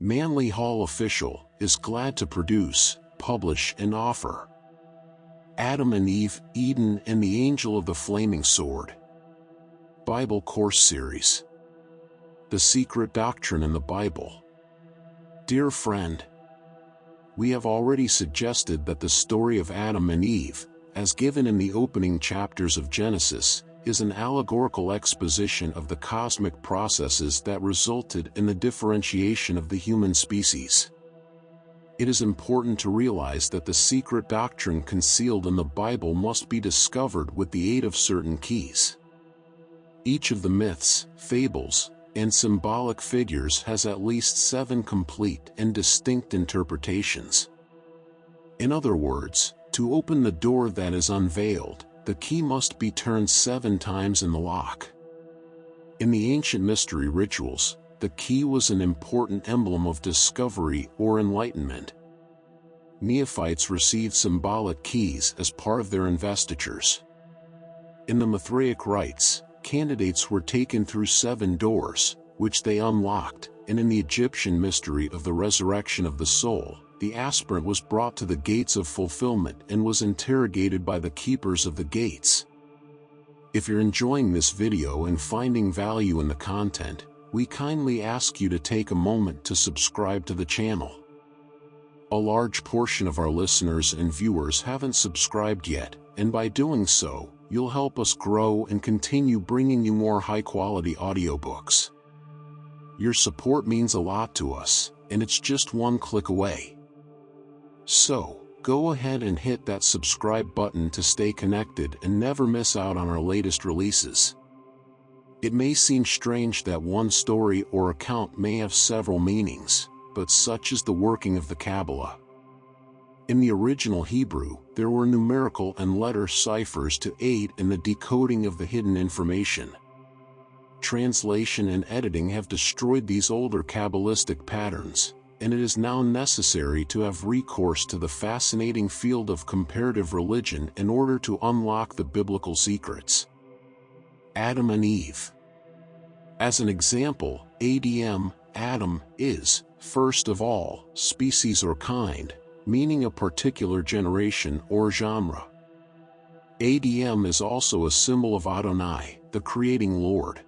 Manly Hall official, is glad to produce, publish and offer. Adam and Eve, Eden and the Angel of the Flaming Sword. Bible Course Series. The Secret Doctrine in the Bible. Dear friend, we have already suggested that the story of Adam and Eve, as given in the opening chapters of Genesis, is an allegorical exposition of the cosmic processes that resulted in the differentiation of the human species. It is important to realize that the secret doctrine concealed in the Bible must be discovered with the aid of certain keys. Each of the myths, fables, and symbolic figures has at least 7 complete and distinct interpretations. In other words, to open the door that is unveiled, the key must be turned 7 times in the lock. In the ancient mystery rituals, the key was an important emblem of discovery or enlightenment. Neophytes received symbolic keys as part of their investitures. In the Mithraic rites, candidates were taken through 7 doors, which they unlocked, and in the Egyptian mystery of the resurrection of the soul, the aspirant was brought to the gates of fulfillment and was interrogated by the keepers of the gates. If you're enjoying this video and finding value in the content, we kindly ask you to take a moment to subscribe to the channel. A large portion of our listeners and viewers haven't subscribed yet, and by doing so, you'll help us grow and continue bringing you more high-quality audiobooks. Your support means a lot to us, and it's just one click away. So, go ahead and hit that subscribe button to stay connected and never miss out on our latest releases. It may seem strange that one story or account may have several meanings, but such is the working of the Kabbalah. In the original Hebrew, there were numerical and letter ciphers to aid in the decoding of the hidden information. Translation and editing have destroyed these older Kabbalistic patterns, and it is now necessary to have recourse to the fascinating field of comparative religion in order to unlock the biblical secrets. Adam and Eve. As an example, Adam is, first of all, species or kind, meaning a particular generation or genre. Adam is also a symbol of Adonai, the creating Lord.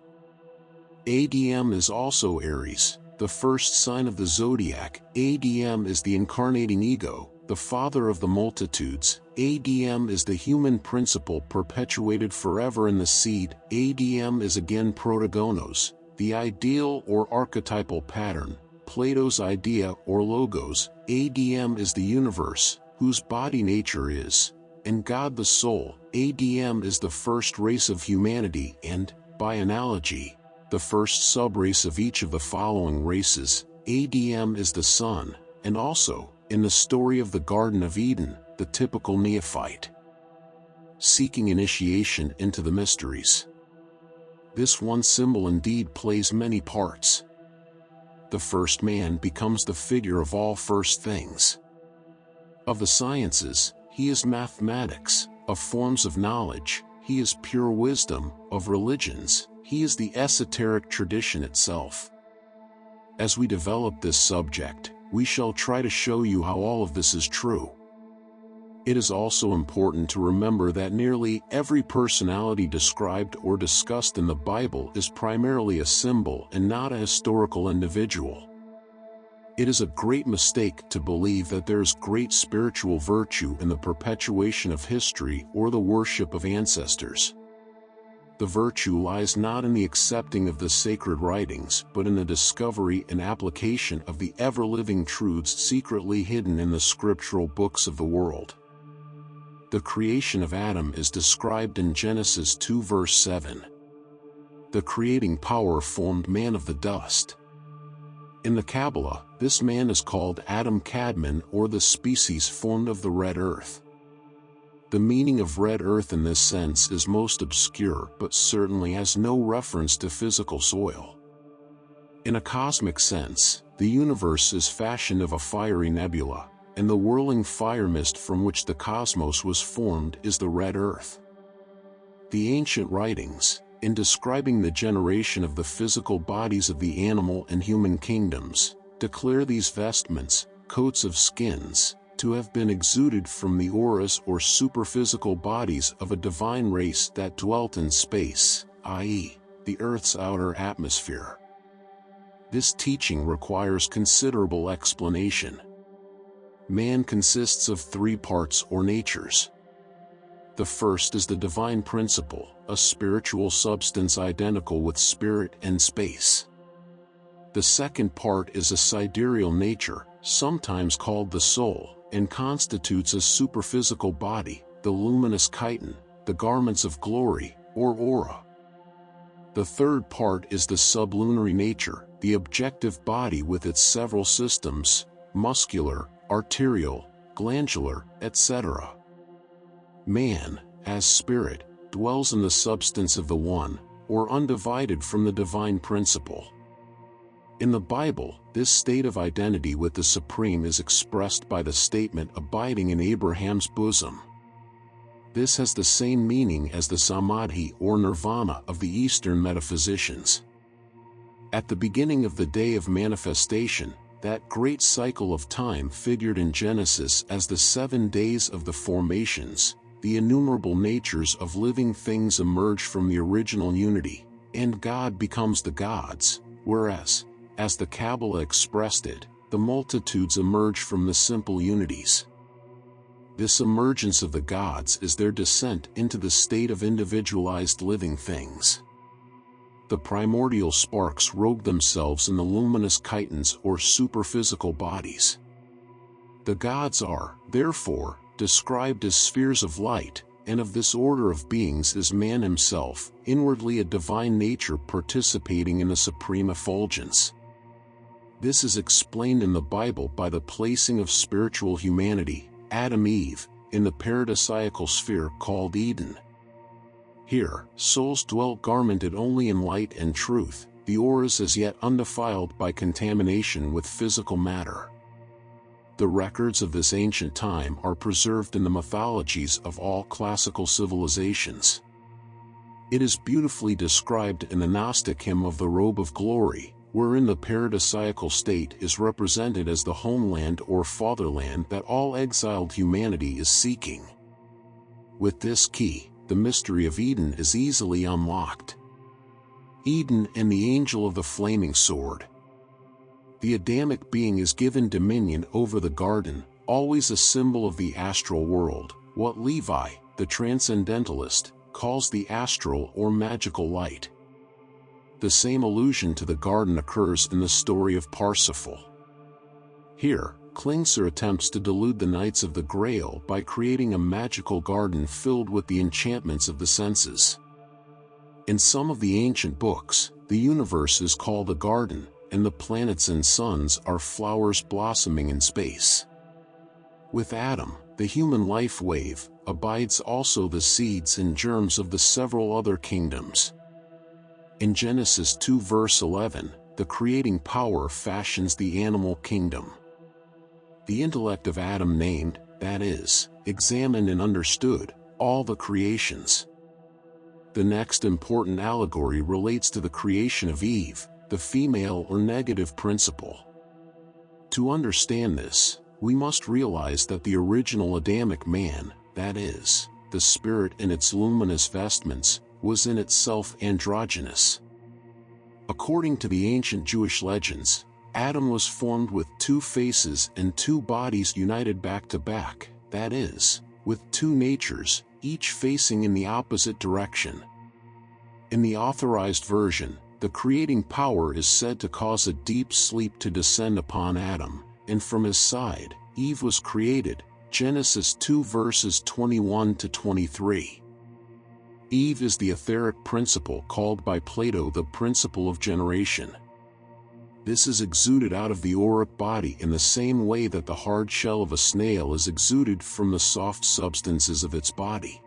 Adam is also Aries, the first sign of the zodiac. Adam is the incarnating ego, the father of the multitudes. Adam is the human principle perpetuated forever in the seed. Adam is again protogonos, the ideal or archetypal pattern, Plato's idea or logos. Adam is the universe, whose body nature is, and God the soul. Adam is the first race of humanity and, by analogy, the first subrace of each of the following races. Adam is the sun, and also, in the story of the Garden of Eden, the typical neophyte, seeking initiation into the mysteries. This one symbol indeed plays many parts. The first man becomes the figure of all first things. Of the sciences, he is mathematics. Of forms of knowledge, he is pure wisdom. Of religions, he is the esoteric tradition itself. As we develop this subject, we shall try to show you how all of this is true. It is also important to remember that nearly every personality described or discussed in the Bible is primarily a symbol and not a historical individual. It is a great mistake to believe that there is great spiritual virtue in the perpetuation of history or the worship of ancestors. The virtue lies not in the accepting of the sacred writings but in the discovery and application of the ever-living truths secretly hidden in the scriptural books of the world. The creation of Adam is described in Genesis 2 verse 7. The creating power formed man of the dust. In the Kabbalah, this man is called Adam Kadmon, or the species formed of the red earth. The meaning of red earth in this sense is most obscure but certainly has no reference to physical soil. In a cosmic sense, the universe is fashioned of a fiery nebula, and the whirling fire mist from which the cosmos was formed is the red earth. The ancient writings, in describing the generation of the physical bodies of the animal and human kingdoms, declare these vestments, coats of skins, to have been exuded from the auras or superphysical bodies of a divine race that dwelt in space, i.e., the Earth's outer atmosphere. This teaching requires considerable explanation. Man consists of three parts or natures. The first is the divine principle, a spiritual substance identical with spirit and space. The second part is a sidereal nature, sometimes called the soul, and constitutes a superphysical body, the luminous chiton, the garments of glory, or aura. The third part is the sublunary nature, the objective body with its several systems, muscular, arterial, glandular, etc. Man, as spirit, dwells in the substance of the One, or undivided from the divine principle. In the Bible, this state of identity with the Supreme is expressed by the statement abiding in Abraham's bosom. This has the same meaning as the samadhi or nirvana of the Eastern metaphysicians. At the beginning of the day of manifestation, that great cycle of time figured in Genesis as the 7 days of the formations, the innumerable natures of living things emerge from the original unity, and God becomes the gods, whereas, as the Kabbalah expressed it, the multitudes emerge from the simple unities. This emergence of the gods is their descent into the state of individualized living things. The primordial sparks robe themselves in the luminous chitons or superphysical bodies. The gods are, therefore, described as spheres of light, and of this order of beings is man himself, inwardly a divine nature participating in the supreme effulgence. This is explained in the Bible by the placing of spiritual humanity, Adam-Eve, in the paradisiacal sphere called Eden. Here, souls dwell garmented only in light and truth, the auras as yet undefiled by contamination with physical matter. The records of this ancient time are preserved in the mythologies of all classical civilizations. It is beautifully described in the Gnostic hymn of the Robe of Glory, wherein the paradisiacal state is represented as the homeland or fatherland that all exiled humanity is seeking. With this key, the mystery of Eden is easily unlocked. Eden and the angel of the flaming sword. The Adamic being is given dominion over the garden, always a symbol of the astral world, what Levi, the transcendentalist, calls the astral or magical light. The same allusion to the garden occurs in the story of Parsifal. Here, Klingsor attempts to delude the Knights of the Grail by creating a magical garden filled with the enchantments of the senses. In some of the ancient books, the universe is called a garden, and the planets and suns are flowers blossoming in space. With Adam, the human life wave, abides also the seeds and germs of the several other kingdoms. In Genesis 2 verse 11, the creating power fashions the animal kingdom. The intellect of Adam named, that is, examined and understood, all the creations. The next important allegory relates to the creation of Eve, the female or negative principle. To understand this, we must realize that the original Adamic man, that is, the spirit in its luminous vestments, was in itself androgynous. According to the ancient Jewish legends, Adam was formed with 2 faces and 2 bodies united back to back, that is, with 2 natures, each facing in the opposite direction. In the authorized version, the creating power is said to cause a deep sleep to descend upon Adam, and from his side, Eve was created, Genesis 2 verses 21 to 23. Eve is the etheric principle called by Plato the principle of generation. This is exuded out of the auric body in the same way that the hard shell of a snail is exuded from the soft substances of its body.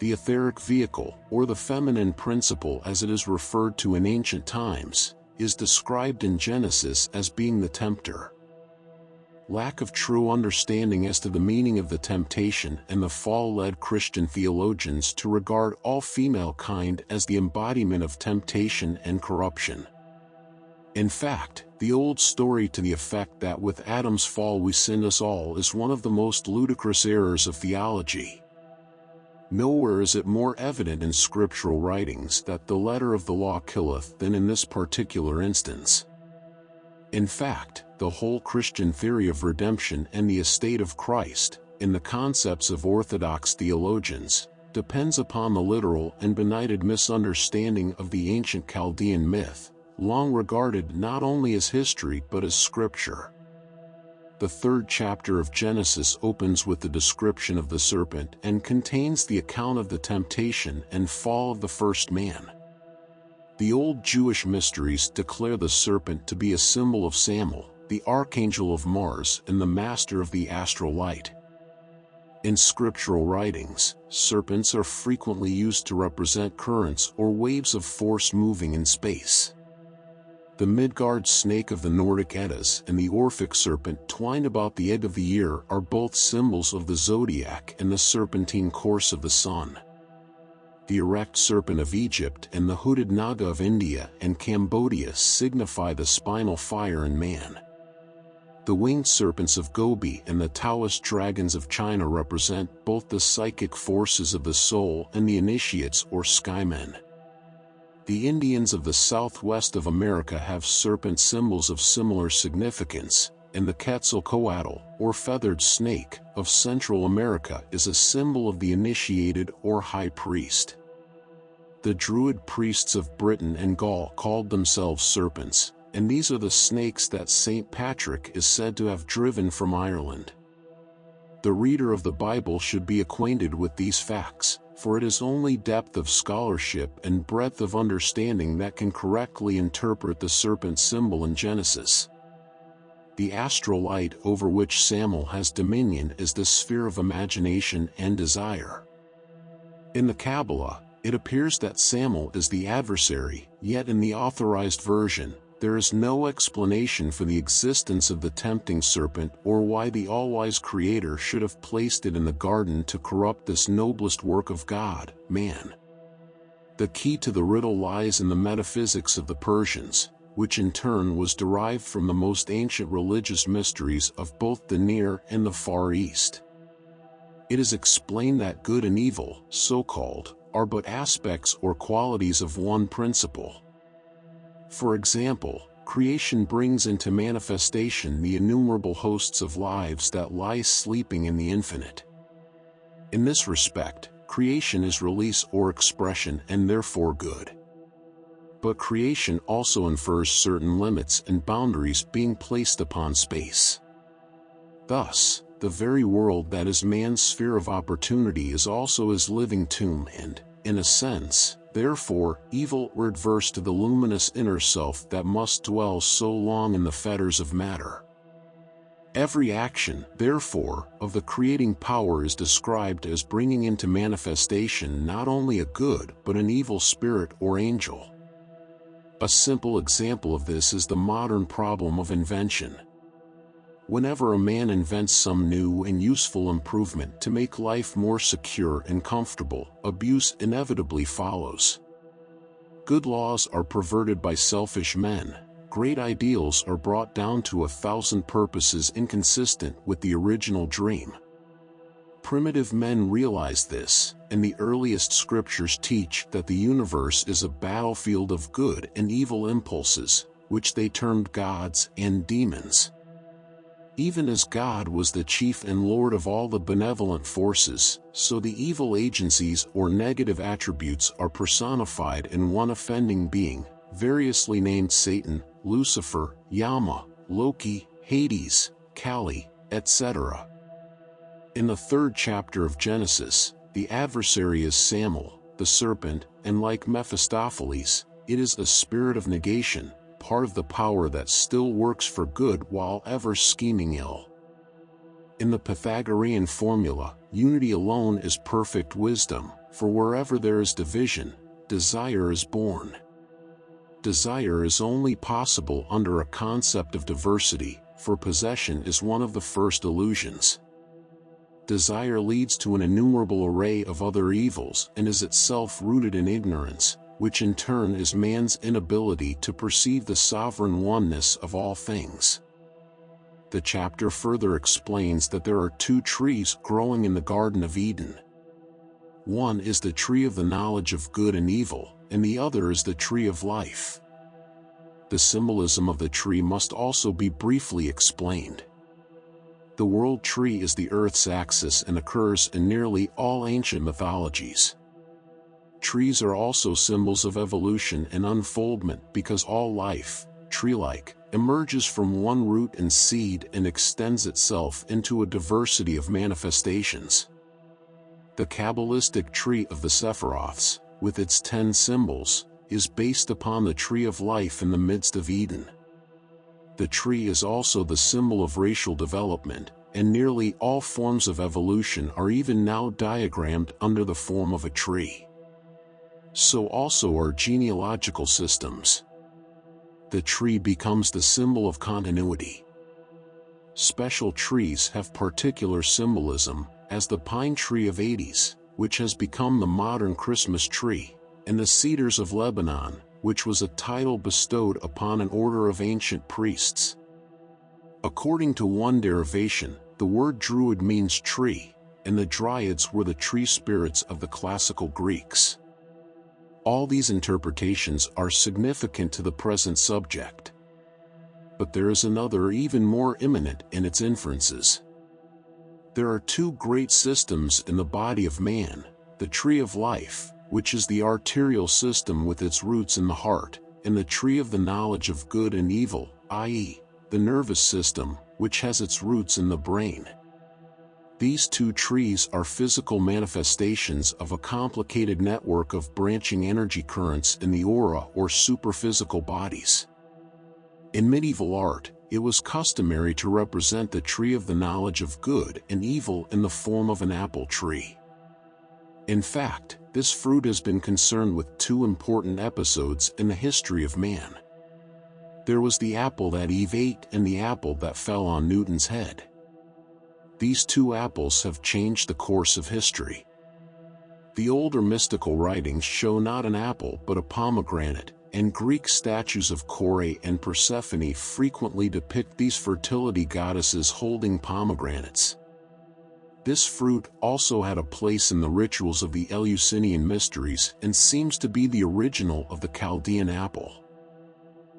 The etheric vehicle, or the feminine principle as it is referred to in ancient times, is described in Genesis as being the tempter. Lack of true understanding as to the meaning of the temptation and the fall led Christian theologians to regard all female kind as the embodiment of temptation and corruption. In fact, The old story to the effect that with Adam's fall we sinned us all is one of the most ludicrous errors of theology. Nowhere is it more evident in scriptural writings that the letter of the law killeth than in this particular instance. In fact, the whole Christian theory of redemption and the estate of Christ, in the concepts of Orthodox theologians, depends upon the literal and benighted misunderstanding of the ancient Chaldean myth, long regarded not only as history but as scripture. The third chapter of Genesis opens with the description of the serpent and contains the account of the temptation and fall of the first man. The old Jewish mysteries declare the serpent to be a symbol of Samael, the archangel of Mars and the master of the astral light. In scriptural writings, serpents are frequently used to represent currents or waves of force moving in space. The Midgard snake of the Nordic Eddas and the Orphic serpent twined about the egg of the year are both symbols of the zodiac and the serpentine course of the sun. The erect serpent of Egypt and the hooded naga of India and Cambodia signify the spinal fire in man. The winged serpents of Gobi and the Taoist dragons of China represent both the psychic forces of the soul and the initiates or skymen. The Indians of the southwest of America have serpent symbols of similar significance, and the Quetzalcoatl, or feathered snake, of Central America is a symbol of the initiated or high priest. The Druid priests of Britain and Gaul called themselves serpents, and these are the snakes that St. Patrick is said to have driven from Ireland. The reader of the Bible should be acquainted with these facts, for it is only depth of scholarship and breadth of understanding that can correctly interpret the serpent symbol in Genesis. The astral light over which Samael has dominion is the sphere of imagination and desire. In the Kabbalah, it appears that Samael is the adversary, yet in the authorized version, there is no explanation for the existence of the tempting serpent or why the all-wise Creator should have placed it in the garden to corrupt this noblest work of God, man. The key to the riddle lies in the metaphysics of the Persians, which in turn was derived from the most ancient religious mysteries of both the Near and the Far East. It is explained that good and evil, so-called, are but aspects or qualities of one principle. For example, creation brings into manifestation the innumerable hosts of lives that lie sleeping in the infinite. In this respect, creation is release or expression and therefore good. But creation also infers certain limits and boundaries being placed upon space. Thus, the very world that is man's sphere of opportunity is also his living tomb and, in a sense, therefore, evil or adverse to the luminous inner self that must dwell so long in the fetters of matter. Every action, therefore, of the creating power is described as bringing into manifestation not only a good but an evil spirit or angel. A simple example of this is the modern problem of invention. Whenever a man invents some new and useful improvement to make life more secure and comfortable, abuse inevitably follows. Good laws are perverted by selfish men, great ideals are brought down to 1,000 purposes inconsistent with the original dream. Primitive men realized this, and the earliest scriptures teach that the universe is a battlefield of good and evil impulses, which they termed gods and demons. Even as God was the chief and lord of all the benevolent forces, so the evil agencies or negative attributes are personified in one offending being, variously named Satan, Lucifer, Yama, Loki, Hades, Kali, etc. In the third chapter of Genesis, the adversary is Samael, the serpent, and like Mephistopheles, it is a spirit of negation, part of the power that still works for good while ever scheming ill. In the Pythagorean formula, unity alone is perfect wisdom, for wherever there is division, desire is born. Desire is only possible under a concept of diversity, for possession is one of the first illusions. Desire leads to an innumerable array of other evils and is itself rooted in ignorance, which in turn is man's inability to perceive the sovereign oneness of all things. The chapter further explains that there are two trees growing in the Garden of Eden. One is the tree of the knowledge of good and evil, and the other is the tree of life. The symbolism of the tree must also be briefly explained. The world tree is the Earth's axis and occurs in nearly all ancient mythologies. Trees are also symbols of evolution and unfoldment because all life, tree-like, emerges from one root and seed and extends itself into a diversity of manifestations. The Kabbalistic tree of the Sephiroths, with its 10 symbols, is based upon the tree of life in the midst of Eden. The tree is also the symbol of racial development, and nearly all forms of evolution are even now diagrammed under the form of a tree. So also are genealogical systems. The tree becomes the symbol of continuity. Special trees have particular symbolism, as the pine tree of Hades, which has become the modern Christmas tree, and the cedars of Lebanon, which was a title bestowed upon an order of ancient priests. According to one derivation, the word druid means tree, and the dryads were the tree spirits of the classical Greeks. All these interpretations are significant to the present subject. But there is another even more imminent in its inferences. There are two great systems in the body of man, the tree of life, which is the arterial system with its roots in the heart, and the tree of the knowledge of good and evil, i.e., the nervous system, which has its roots in the brain. These two trees are physical manifestations of a complicated network of branching energy currents in the aura or superphysical bodies. In medieval art, it was customary to represent the tree of the knowledge of good and evil in the form of an apple tree. In fact, this fruit has been concerned with two important episodes in the history of man. There was the apple that Eve ate and the apple that fell on Newton's head. These two apples have changed the course of history. The older mystical writings show not an apple but a pomegranate, and Greek statues of Kore and Persephone frequently depict these fertility goddesses holding pomegranates. This fruit also had a place in the rituals of the Eleusinian mysteries and seems to be the original of the Chaldean apple.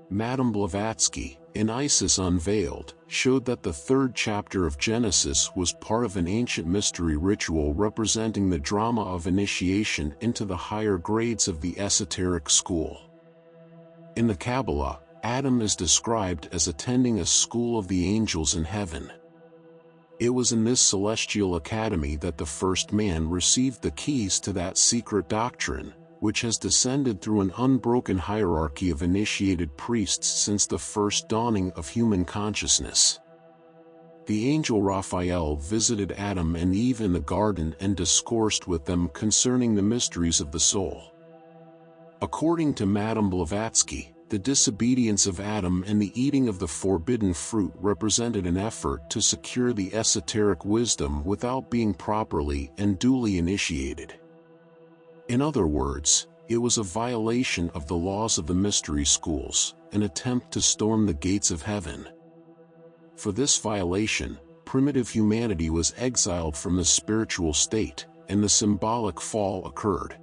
Madame Blavatsky, in Isis Unveiled, showed that the third chapter of Genesis was part of an ancient mystery ritual representing the drama of initiation into the higher grades of the esoteric school. In the Kabbalah, Adam is described as attending a school of the angels in heaven. It was in this celestial academy that the first man received the keys to that secret doctrine, which has descended through an unbroken hierarchy of initiated priests since the first dawning of human consciousness. The angel Raphael visited Adam and Eve in the garden and discoursed with them concerning the mysteries of the soul. According to Madame Blavatsky, the disobedience of Adam and the eating of the forbidden fruit represented an effort to secure the esoteric wisdom without being properly and duly initiated. In other words, it was a violation of the laws of the mystery schools, an attempt to storm the gates of heaven. For this violation, primitive humanity was exiled from the spiritual state, and the symbolic fall occurred.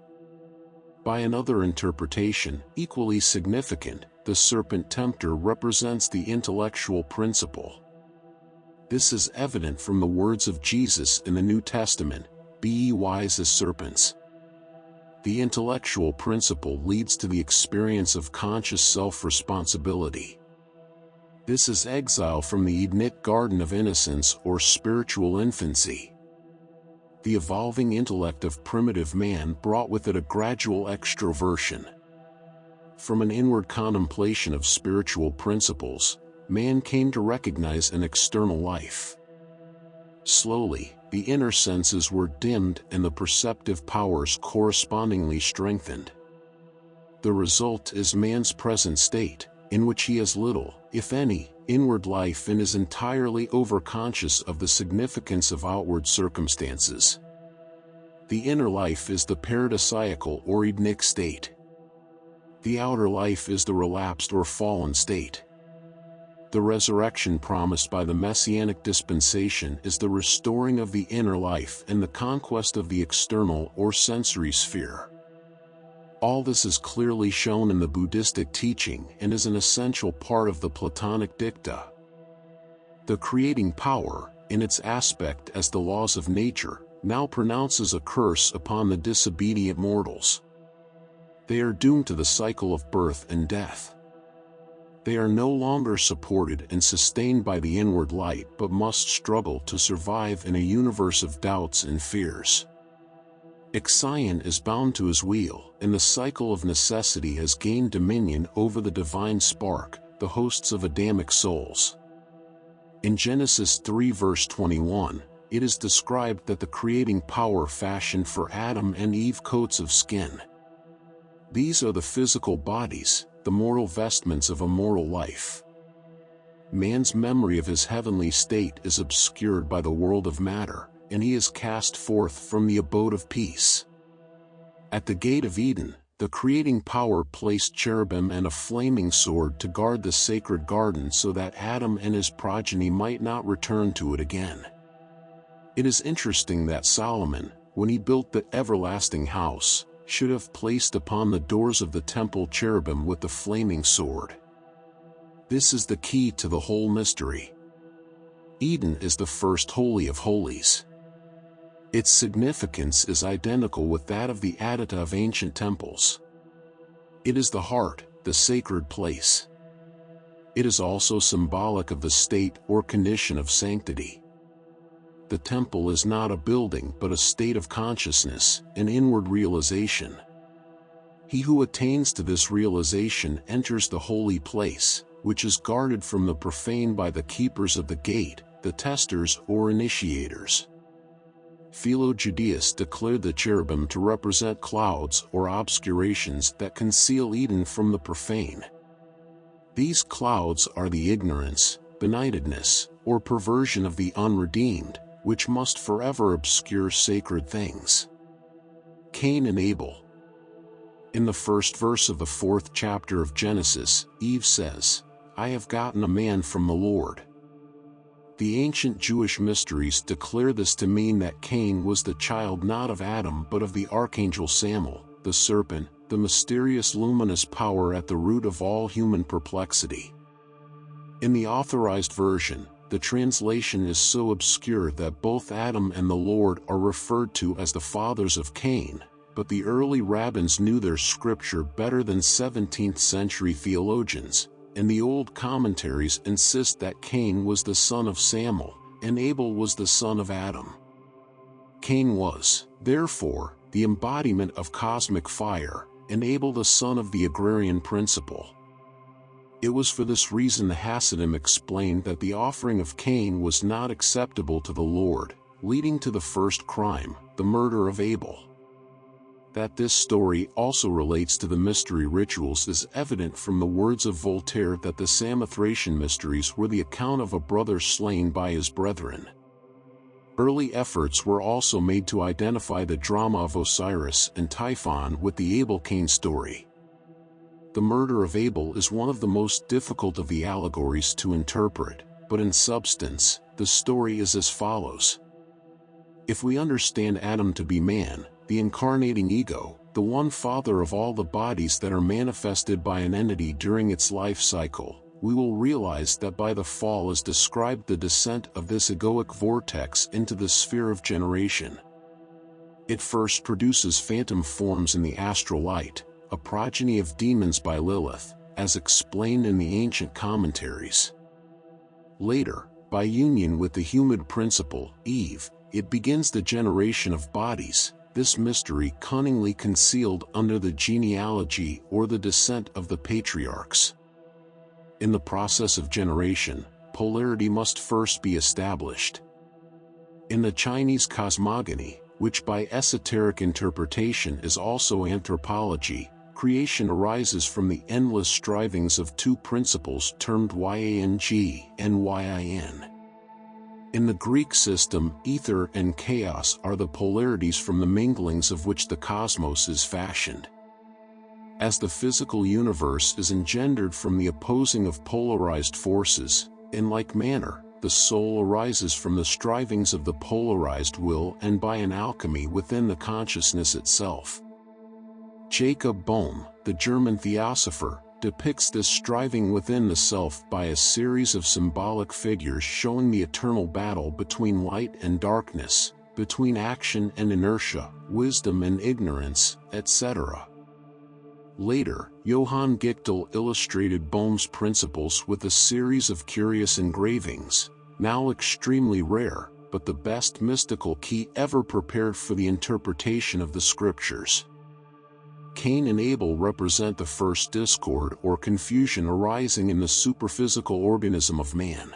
By another interpretation, equally significant, the serpent tempter represents the intellectual principle. This is evident from the words of Jesus in the New Testament, "Be ye wise as serpents." The intellectual principle leads to the experience of conscious self-responsibility. This is exile from the Edenic garden of innocence or spiritual infancy. The evolving intellect of primitive man brought with it a gradual extroversion. From an inward contemplation of spiritual principles, man came to recognize an external life. Slowly, the inner senses were dimmed and the perceptive powers correspondingly strengthened. The result is man's present state, in which he has little, if any, inward life and is entirely overconscious of the significance of outward circumstances. The inner life is the paradisiacal or Edenic state. The outer life is the relapsed or fallen state. The resurrection promised by the Messianic dispensation is the restoring of the inner life and the conquest of the external or sensory sphere. All this is clearly shown in the Buddhistic teaching and is an essential part of the Platonic dicta. The creating power, in its aspect as the laws of nature, now pronounces a curse upon the disobedient mortals. They are doomed to the cycle of birth and death. They are no longer supported and sustained by the inward light but must struggle to survive in a universe of doubts and fears. Ixion is bound to his wheel, and the cycle of necessity has gained dominion over the divine spark, the hosts of Adamic souls. In Genesis 3 verse 21, it is described that the creating power fashioned for Adam and Eve coats of skin. These are the physical bodies, the mortal vestments of a mortal life. Man's memory of his heavenly state is obscured by the world of matter, and he is cast forth from the abode of peace. At the gate of Eden, the creating power placed cherubim and a flaming sword to guard the sacred garden so that Adam and his progeny might not return to it again. It is interesting that Solomon, when he built the everlasting house, should have placed upon the doors of the temple cherubim with the flaming sword. This is the key to the whole mystery. Eden is the first holy of holies. Its significance is identical with that of the Adita of ancient temples. It is the heart, the sacred place. It is also symbolic of the state or condition of sanctity. The temple is not a building but a state of consciousness, an inward realization. He who attains to this realization enters the holy place, which is guarded from the profane by the keepers of the gate, the testers or initiators. Philo-Judaeus declared the cherubim to represent clouds or obscurations that conceal Eden from the profane. These clouds are the ignorance, benightedness, or perversion of the unredeemed, which must forever obscure sacred things. Cain and Abel. In the first verse of the 4th chapter of Genesis, Eve says, "I have gotten a man from the Lord." The ancient Jewish mysteries declare this to mean that Cain was the child not of Adam but of the archangel Samael, the serpent, the mysterious luminous power at the root of all human perplexity. In the authorized version, the translation is so obscure that both Adam and the Lord are referred to as the fathers of Cain, but the early rabbins knew their scripture better than 17th century theologians, and the old commentaries insist that Cain was the son of Samael, and Abel was the son of Adam. Cain was, therefore, the embodiment of cosmic fire, and Abel the son of the agrarian principle. It was for this reason the Hasidim explained that the offering of Cain was not acceptable to the Lord, leading to the first crime, the murder of Abel. That this story also relates to the mystery rituals is evident from the words of Voltaire that the Samothracian mysteries were the account of a brother slain by his brethren. Early efforts were also made to identify the drama of Osiris and Typhon with the Abel-Cain story. The murder of Abel is one of the most difficult of the allegories to interpret, but in substance, the story is as follows. If we understand Adam to be man, the incarnating ego, the one father of all the bodies that are manifested by an entity during its life cycle, we will realize that by the fall is described the descent of this egoic vortex into the sphere of generation. It first produces phantom forms in the astral light, a progeny of demons by Lilith, as explained in the ancient commentaries. Later, by union with the human principle, Eve, it begins the generation of bodies, this mystery cunningly concealed under the genealogy or the descent of the patriarchs. In the process of generation, polarity must first be established. In the Chinese cosmogony, which by esoteric interpretation is also anthropology, creation arises from the endless strivings of two principles termed yang and yin. In the Greek system, ether and chaos are the polarities from the minglings of which the cosmos is fashioned. As the physical universe is engendered from the opposing of polarized forces, in like manner, the soul arises from the strivings of the polarized will and by an alchemy within the consciousness itself. Jacob Boehme, the German theosopher, depicts this striving within the self by a series of symbolic figures showing the eternal battle between light and darkness, between action and inertia, wisdom and ignorance, etc. Later, Johann Gichtel illustrated Boehme's principles with a series of curious engravings, now extremely rare, but the best mystical key ever prepared for the interpretation of the scriptures. Cain and Abel represent the first discord or confusion arising in the superphysical organism of man.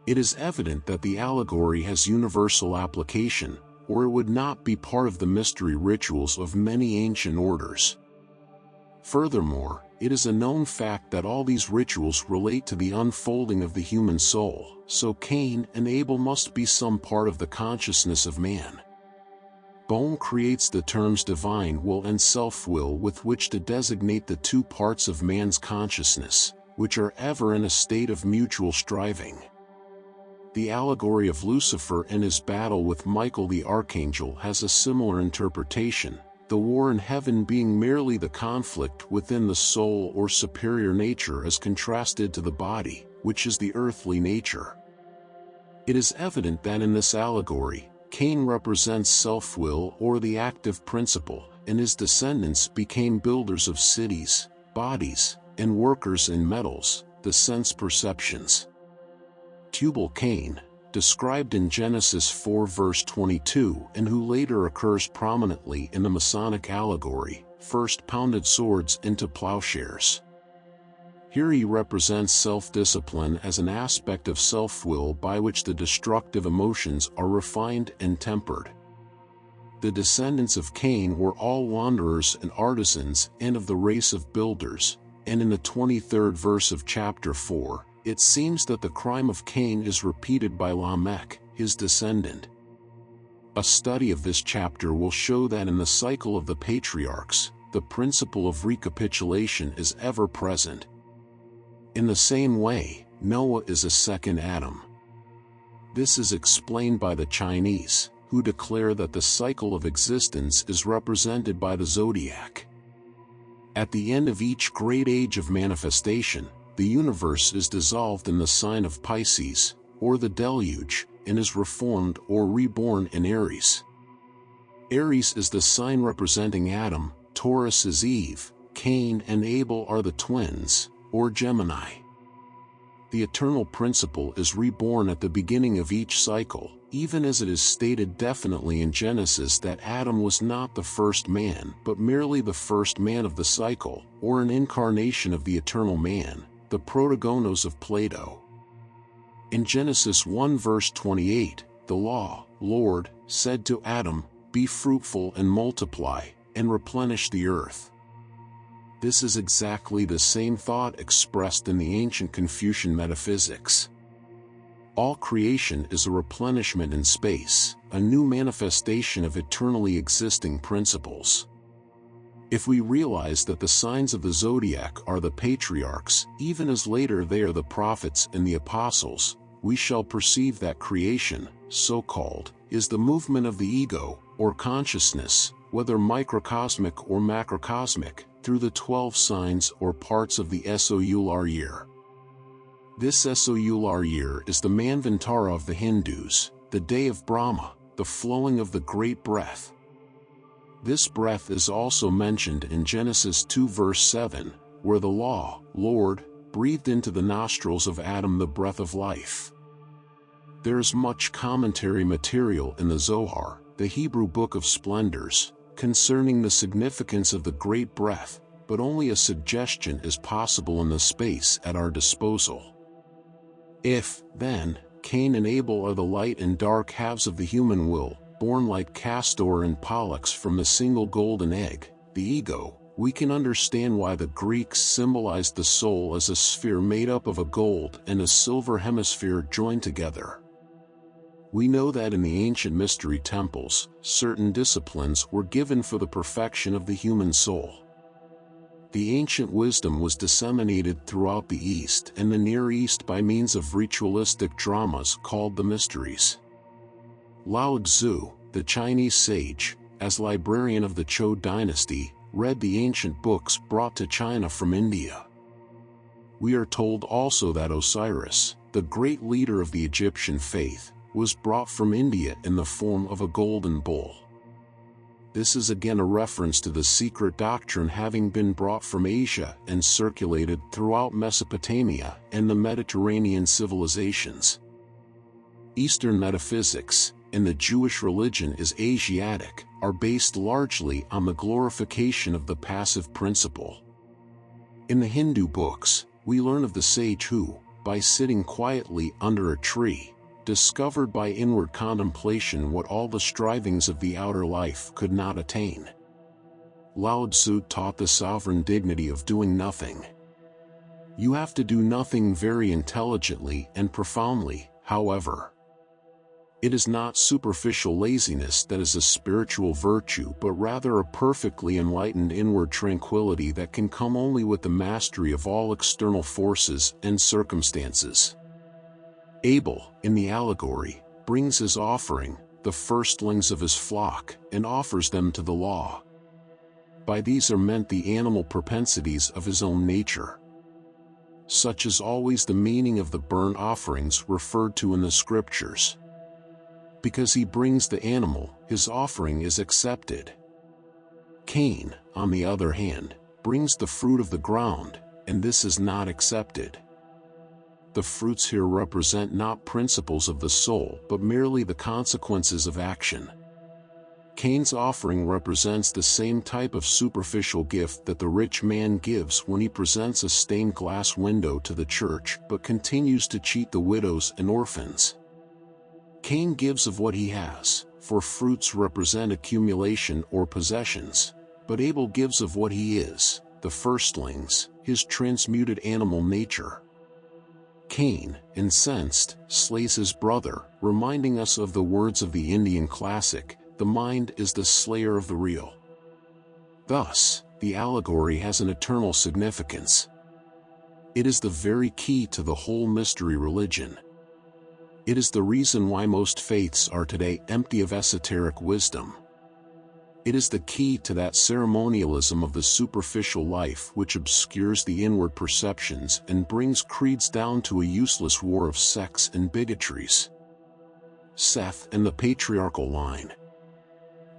It is evident that the allegory has universal application, or it would not be part of the mystery rituals of many ancient orders. Furthermore, it is a known fact that all these rituals relate to the unfolding of the human soul, so Cain and Abel must be some part of the consciousness of man. Boehme creates the terms divine will and self-will with which to designate the two parts of man's consciousness, which are ever in a state of mutual striving. The allegory of Lucifer and his battle with Michael the archangel has a similar interpretation, the war in heaven being merely the conflict within the soul or superior nature as contrasted to the body, which is the earthly nature. It is evident that in this allegory, Cain represents self-will or the active principle, and his descendants became builders of cities, bodies, and workers in metals, the sense perceptions. Tubal-Cain, described in Genesis 4 verse 22 and who later occurs prominently in the Masonic allegory, first pounded swords into plowshares. Here he represents self-discipline as an aspect of self-will by which the destructive emotions are refined and tempered. The descendants of Cain were all wanderers and artisans and of the race of builders, and in the 23rd verse of chapter 4, it seems that the crime of Cain is repeated by Lamech, his descendant. A study of this chapter will show that in the cycle of the patriarchs, the principle of recapitulation is ever present. In the same way, Noah is a second Adam. This is explained by the Chinese, who declare that the cycle of existence is represented by the zodiac. At the end of each great age of manifestation, the universe is dissolved in the sign of Pisces, or the deluge, and is reformed or reborn in Aries. Aries is the sign representing Adam, Taurus is Eve, Cain and Abel are the twins, or Gemini. The eternal principle is reborn at the beginning of each cycle, even as it is stated definitely in Genesis that Adam was not the first man but merely the first man of the cycle, or an incarnation of the eternal man, the protogonos of Plato. In Genesis 1 verse 28, the law, Lord, said to Adam, "Be fruitful and multiply, and replenish the earth." This is exactly the same thought expressed in the ancient Confucian metaphysics. All creation is a replenishment in space, a new manifestation of eternally existing principles. If we realize that the signs of the zodiac are the patriarchs, even as later they are the prophets and the apostles, we shall perceive that creation, so-called, is the movement of the ego, or consciousness, whether microcosmic or macrocosmic, through the 12 signs or parts of the solar year. This solar year is the Manvantara of the Hindus, the day of Brahma, the flowing of the great breath. This breath is also mentioned in Genesis 2 verse 7, where the law, Lord, breathed into the nostrils of Adam the breath of life. There is much commentary material in the Zohar, the Hebrew Book of Splendors, concerning the significance of the great breath, but only a suggestion is possible in the space at our disposal. If, then, Cain and Abel are the light and dark halves of the human will, born like Castor and Pollux from the single golden egg, the ego, we can understand why the Greeks symbolized the soul as a sphere made up of a gold and a silver hemisphere joined together. We know that in the ancient mystery temples, certain disciplines were given for the perfection of the human soul. The ancient wisdom was disseminated throughout the East and the Near East by means of ritualistic dramas called the mysteries. Lao Tzu, the Chinese sage, as librarian of the Zhou dynasty, read the ancient books brought to China from India. We are told also that Osiris, the great leader of the Egyptian faith, was brought from India in the form of a golden bull. This is again a reference to the secret doctrine having been brought from Asia and circulated throughout Mesopotamia and the Mediterranean civilizations. Eastern metaphysics, and the Jewish religion is Asiatic, are based largely on the glorification of the passive principle. In the Hindu books, we learn of the sage who, by sitting quietly under a tree, discovered by inward contemplation what all the strivings of the outer life could not attain. Lao Tzu taught the sovereign dignity of doing nothing. You have to do nothing very intelligently and profoundly, however. It is not superficial laziness that is a spiritual virtue, but rather a perfectly enlightened inward tranquility that can come only with the mastery of all external forces and circumstances. Abel, in the allegory, brings his offering, the firstlings of his flock, and offers them to the law. By these are meant the animal propensities of his own nature. Such is always the meaning of the burnt offerings referred to in the scriptures. Because he brings the animal, his offering is accepted. Cain, on the other hand, brings the fruit of the ground, and this is not accepted. The fruits here represent not principles of the soul but merely the consequences of action. Cain's offering represents the same type of superficial gift that the rich man gives when he presents a stained glass window to the church but continues to cheat the widows and orphans. Cain gives of what he has, for fruits represent accumulation or possessions, but Abel gives of what he is, the firstlings, his transmuted animal nature. Cain, incensed, slays his brother, reminding us of the words of the Indian classic, "The mind is the slayer of the real." Thus, the allegory has an eternal significance. It is the very key to the whole mystery religion. It is the reason why most faiths are today empty of esoteric wisdom. It is the key to that ceremonialism of the superficial life which obscures the inward perceptions and brings creeds down to a useless war of sects and bigotries. Seth and the patriarchal line.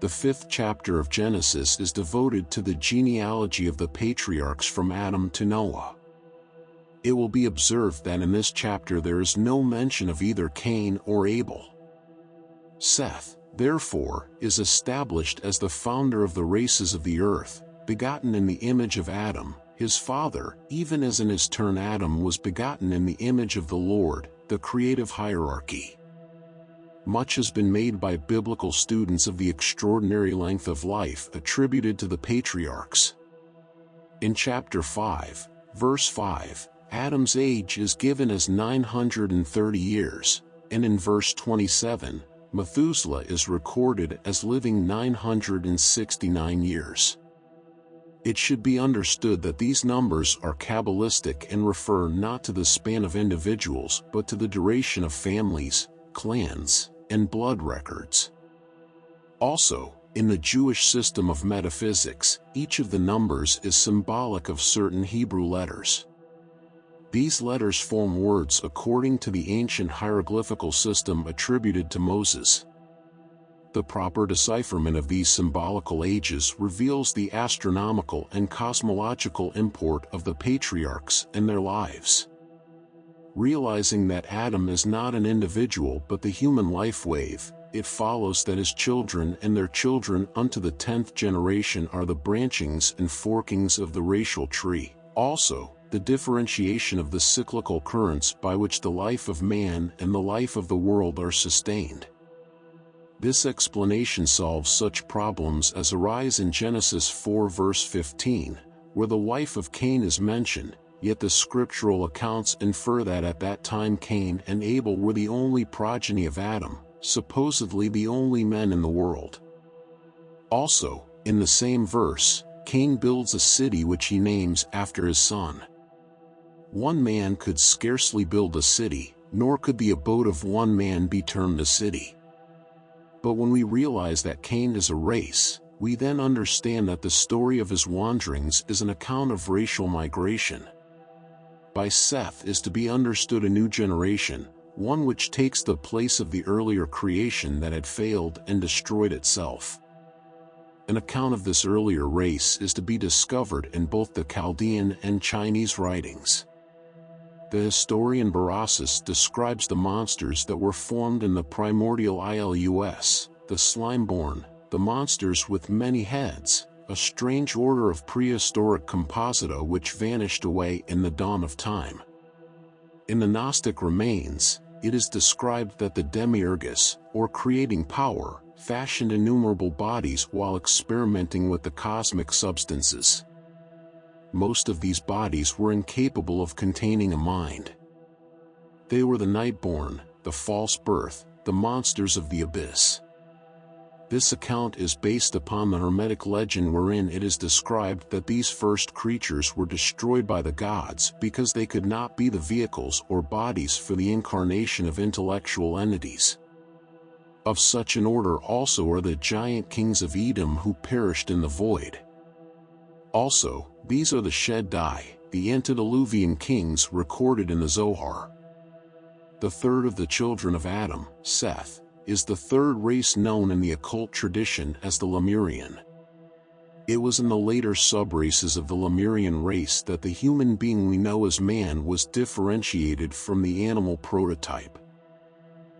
The 5th chapter of Genesis is devoted to the genealogy of the patriarchs from Adam to Noah. It will be observed that in this chapter there is no mention of either Cain or Abel. Seth, therefore, is established as the founder of the races of the earth, begotten in the image of Adam, his father, even as in his turn Adam was begotten in the image of the Lord, the creative hierarchy. Much has been made by biblical students of the extraordinary length of life attributed to the patriarchs. In chapter 5, verse 5, Adam's age is given as 930 years, and in verse 27, Methuselah is recorded as living 969 years. It should be understood that these numbers are Kabbalistic and refer not to the span of individuals but to the duration of families, clans, and blood records. Also, in the Jewish system of metaphysics, each of the numbers is symbolic of certain Hebrew letters. These letters form words according to the ancient hieroglyphical system attributed to Moses. The proper decipherment of these symbolical ages reveals the astronomical and cosmological import of the patriarchs and their lives. Realizing that Adam is not an individual but the human life wave, it follows that his children and their children unto the 10th generation are the branchings and forkings of the racial tree. Also, the differentiation of the cyclical currents by which the life of man and the life of the world are sustained. This explanation solves such problems as arise in Genesis 4 verse 15, where the wife of Cain is mentioned, yet the scriptural accounts infer that at that time Cain and Abel were the only progeny of Adam, supposedly the only men in the world. Also, in the same verse, Cain builds a city which he names after his son. One man could scarcely build a city, nor could the abode of one man be termed a city. But when we realize that Cain is a race, we then understand that the story of his wanderings is an account of racial migration. By Seth is to be understood a new generation, one which takes the place of the earlier creation that had failed and destroyed itself. An account of this earlier race is to be discovered in both the Chaldean and Chinese writings. The historian Berossus describes the monsters that were formed in the primordial Ilus, the slime-born, the monsters with many heads, a strange order of prehistoric composita which vanished away in the dawn of time. In the Gnostic remains, it is described that the demiurgus, or creating power, fashioned innumerable bodies while experimenting with the cosmic substances. Most of these bodies were incapable of containing a mind. They were the nightborn, the false birth, the monsters of the abyss. This account is based upon the Hermetic legend wherein it is described that these first creatures were destroyed by the gods because they could not be the vehicles or bodies for the incarnation of intellectual entities. Of such an order also are the giant kings of Edom who perished in the void. Also, these are the Shaddai, the antediluvian kings recorded in the Zohar. The third of the children of Adam, Seth, is the third race known in the occult tradition as the Lemurian. It was in the later subraces of the Lemurian race that the human being we know as man was differentiated from the animal prototype.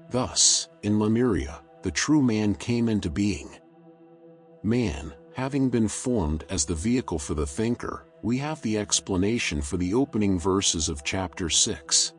Thus, in Lemuria, the true man came into being. Man, having been formed as the vehicle for the thinker, we have the explanation for the opening verses of chapter 6.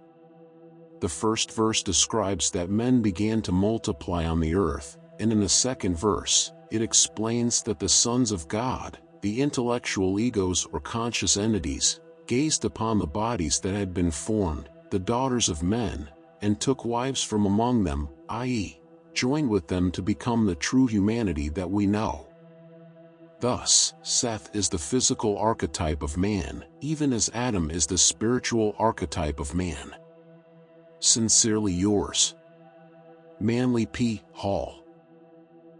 The first verse describes that men began to multiply on the earth, and in the second verse, it explains that the sons of God, the intellectual egos or conscious entities, gazed upon the bodies that had been formed, the daughters of men, and took wives from among them, i.e., joined with them to become the true humanity that we know. Thus, Seth is the physical archetype of man, even as Adam is the spiritual archetype of man. Sincerely yours, Manly P. Hall.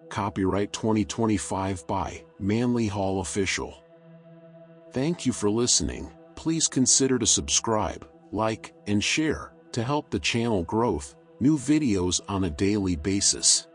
Copyright 2025 by Manly Hall Official. Thank you for listening. Please consider to subscribe, like, and share to help the channel growth, new videos on a daily basis.